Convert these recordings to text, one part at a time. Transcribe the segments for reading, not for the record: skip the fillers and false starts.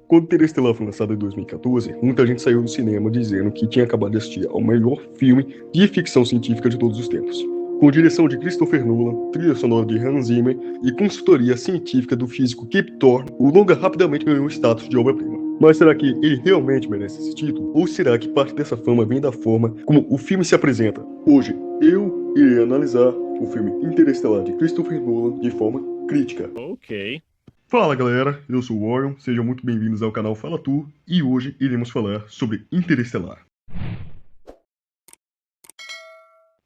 Quando Interestelar foi lançado em 2014, muita gente saiu do cinema dizendo que tinha acabado de assistir ao melhor filme de ficção científica de todos os tempos. Com direção de Christopher Nolan, trilha sonora de Hans Zimmer e consultoria científica do físico Kip Thorne, o longa rapidamente ganhou o status de obra-prima. Mas será que ele realmente merece esse título? Ou será que parte dessa fama vem da forma como o filme se apresenta? Hoje, eu irei analisar o filme Interestelar de Christopher Nolan de forma crítica. Ok. Fala galera, eu sou o Orion, sejam muito bem-vindos ao canal Fala Tu, e hoje iremos falar sobre Interestelar.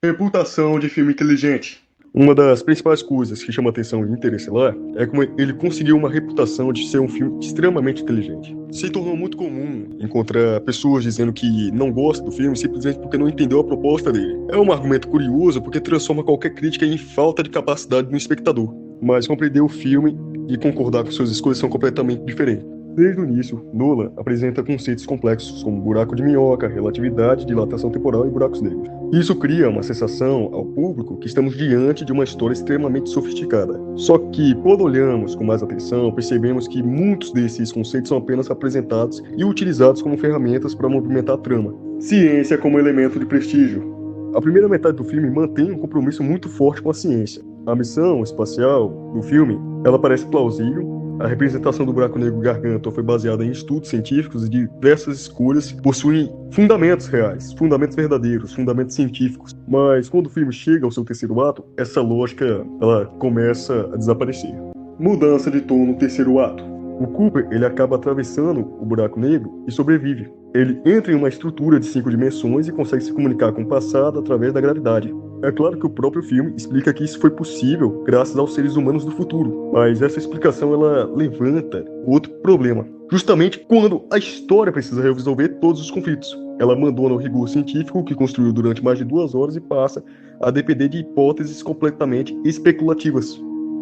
Reputação de filme inteligente. Uma das principais coisas que chama a atenção em Interestelar é como ele conseguiu uma reputação de ser um filme extremamente inteligente. Se tornou muito comum encontrar pessoas dizendo que não gostam do filme simplesmente porque não entendeu a proposta dele. É um argumento curioso porque transforma qualquer crítica em falta de capacidade do espectador. Mas compreender o filme e concordar com suas escolhas são completamente diferentes. Desde o início, Nolan apresenta conceitos complexos como buraco de minhoca, relatividade, dilatação temporal e buracos negros. Isso cria uma sensação ao público que estamos diante de uma história extremamente sofisticada. Só que, quando olhamos com mais atenção, percebemos que muitos desses conceitos são apenas apresentados e utilizados como ferramentas para movimentar a trama. Ciência como elemento de prestígio. A primeira metade do filme mantém um compromisso muito forte com a ciência. A missão espacial do filme, ela parece plausível. A representação do buraco negro Gargantua foi baseada em estudos científicos e diversas escolhas possuem fundamentos reais, fundamentos verdadeiros, fundamentos científicos. Mas quando o filme chega ao seu terceiro ato, essa lógica ela começa a desaparecer. Mudança de tom no terceiro ato. O Cooper ele acaba atravessando o buraco negro e sobrevive. Ele entra em uma estrutura de 5 dimensões e consegue se comunicar com o passado através da gravidade. É claro que o próprio filme explica que isso foi possível graças aos seres humanos do futuro, mas essa explicação ela levanta outro problema. Justamente quando a história precisa resolver todos os conflitos. Ela abandona o rigor científico que construiu durante mais de 2 horas e passa a depender de hipóteses completamente especulativas.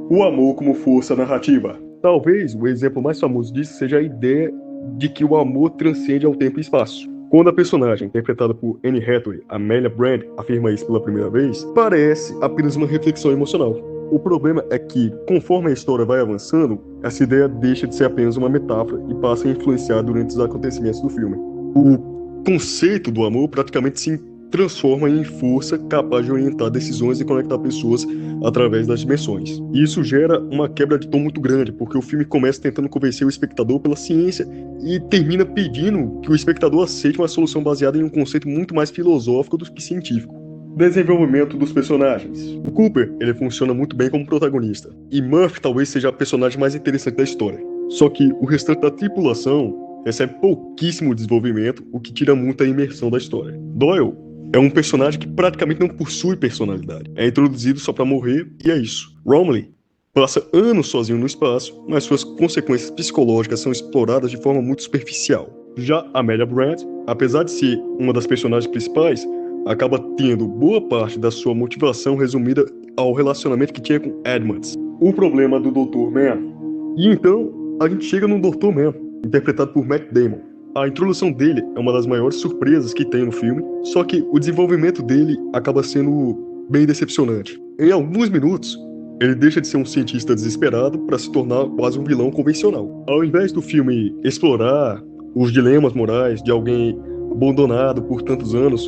O amor como força narrativa. Talvez o exemplo mais famoso disso seja a ideia de que o amor transcende ao tempo e espaço. Quando a personagem, interpretada por Anne Hathaway, Amelia Brand, afirma isso pela primeira vez, parece apenas uma reflexão emocional. O problema é que, conforme a história vai avançando, essa ideia deixa de ser apenas uma metáfora e passa a influenciar durante os acontecimentos do filme. O conceito do amor praticamente se transforma em força capaz de orientar decisões e conectar pessoas através das dimensões. E isso gera uma quebra de tom muito grande, porque o filme começa tentando convencer o espectador pela ciência e termina pedindo que o espectador aceite uma solução baseada em um conceito muito mais filosófico do que científico. Desenvolvimento dos personagens. O Cooper, ele funciona muito bem como protagonista, e Murphy talvez seja a personagem mais interessante da história. Só que o restante da tripulação recebe pouquíssimo desenvolvimento, o que tira muito a imersão da história. Doyle é um personagem que praticamente não possui personalidade. É introduzido só pra morrer e é isso. Romilly passa anos sozinho no espaço, mas suas consequências psicológicas são exploradas de forma muito superficial. Já Amelia Brand, apesar de ser uma das personagens principais, acaba tendo boa parte da sua motivação resumida ao relacionamento que tinha com Edmonds. O problema do Dr. Mann. E então, a gente chega no Dr. Mann, interpretado por Matt Damon. A introdução dele é uma das maiores surpresas que tem no filme, só que o desenvolvimento dele acaba sendo bem decepcionante. Em alguns minutos, ele deixa de ser um cientista desesperado para se tornar quase um vilão convencional. Ao invés do filme explorar os dilemas morais de alguém abandonado por tantos anos,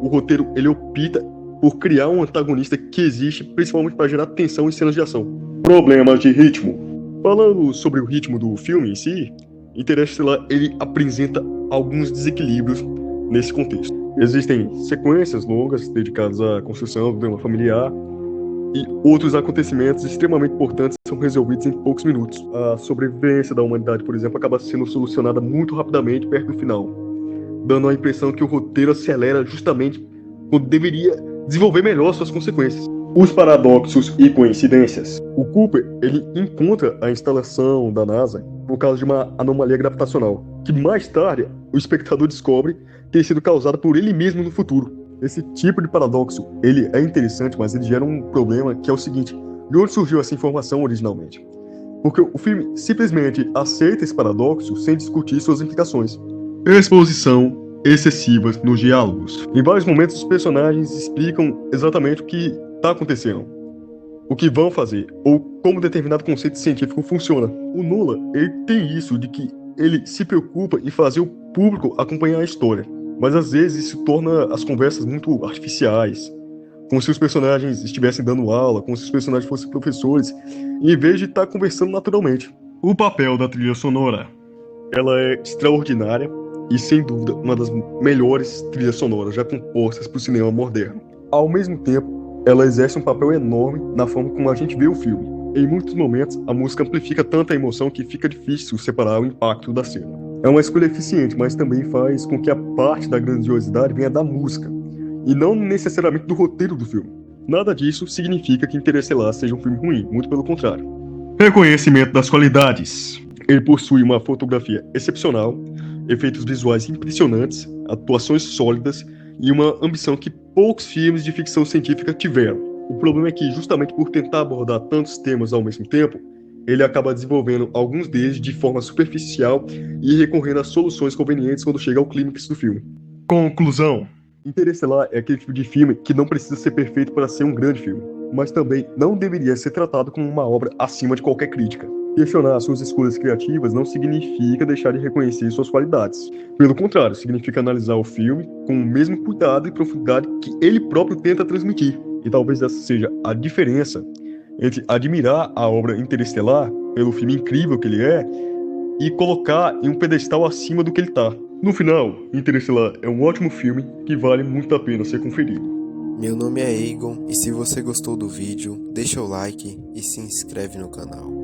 o roteiro ele opta por criar um antagonista que existe principalmente para gerar tensão em cenas de ação. Problemas de ritmo. Falando sobre o ritmo do filme em si, Interestelar ele apresenta alguns desequilíbrios nesse contexto. Existem sequências longas dedicadas à construção do drama familiar e outros acontecimentos extremamente importantes são resolvidos em poucos minutos. A sobrevivência da humanidade, por exemplo, acaba sendo solucionada muito rapidamente perto do final, dando a impressão que o roteiro acelera justamente quando deveria desenvolver melhor suas consequências. Os paradoxos e coincidências. O Cooper ele encontra a instalação da NASA por causa de uma anomalia gravitacional, que mais tarde o espectador descobre ter sido causada por ele mesmo no futuro. Esse tipo de paradoxo ele é interessante, mas ele gera um problema que é o seguinte: de onde surgiu essa informação originalmente? Porque o filme simplesmente aceita esse paradoxo sem discutir suas implicações. Exposição excessiva nos diálogos. Em vários momentos os personagens explicam exatamente o que está acontecendo, o que vão fazer, ou como determinado conceito científico funciona. O Nolan, ele tem isso de que ele se preocupa em fazer o público acompanhar a história, mas às vezes isso torna as conversas muito artificiais, como se os personagens estivessem dando aula, como se os personagens fossem professores, em vez de estar conversando naturalmente. O papel da trilha sonora. Ela é extraordinária e, sem dúvida, uma das melhores trilhas sonoras já compostas para o cinema moderno. Ao mesmo tempo, ela exerce um papel enorme na forma como a gente vê o filme. Em muitos momentos, a música amplifica tanta emoção que fica difícil separar o impacto da cena. É uma escolha eficiente, mas também faz com que a parte da grandiosidade venha da música, e não necessariamente do roteiro do filme. Nada disso significa que Interestelar seja um filme ruim, muito pelo contrário. Reconhecimento das qualidades. Ele possui uma fotografia excepcional, efeitos visuais impressionantes, atuações sólidas e uma ambição que poucos filmes de ficção científica tiveram. O problema é que, justamente por tentar abordar tantos temas ao mesmo tempo, ele acaba desenvolvendo alguns deles de forma superficial e recorrendo a soluções convenientes quando chega ao clímax do filme. Conclusão. Interestelar é aquele tipo de filme que não precisa ser perfeito para ser um grande filme, mas também não deveria ser tratado como uma obra acima de qualquer crítica. Questionar suas escolhas criativas não significa deixar de reconhecer suas qualidades. Pelo contrário, significa analisar o filme com o mesmo cuidado e profundidade que ele próprio tenta transmitir. E talvez essa seja a diferença entre admirar a obra Interestelar pelo filme incrível que ele é e colocar em um pedestal acima do que ele está. No final, Interestelar é um ótimo filme que vale muito a pena ser conferido. Meu nome é Egon e se você gostou do vídeo, deixa o like e se inscreve no canal.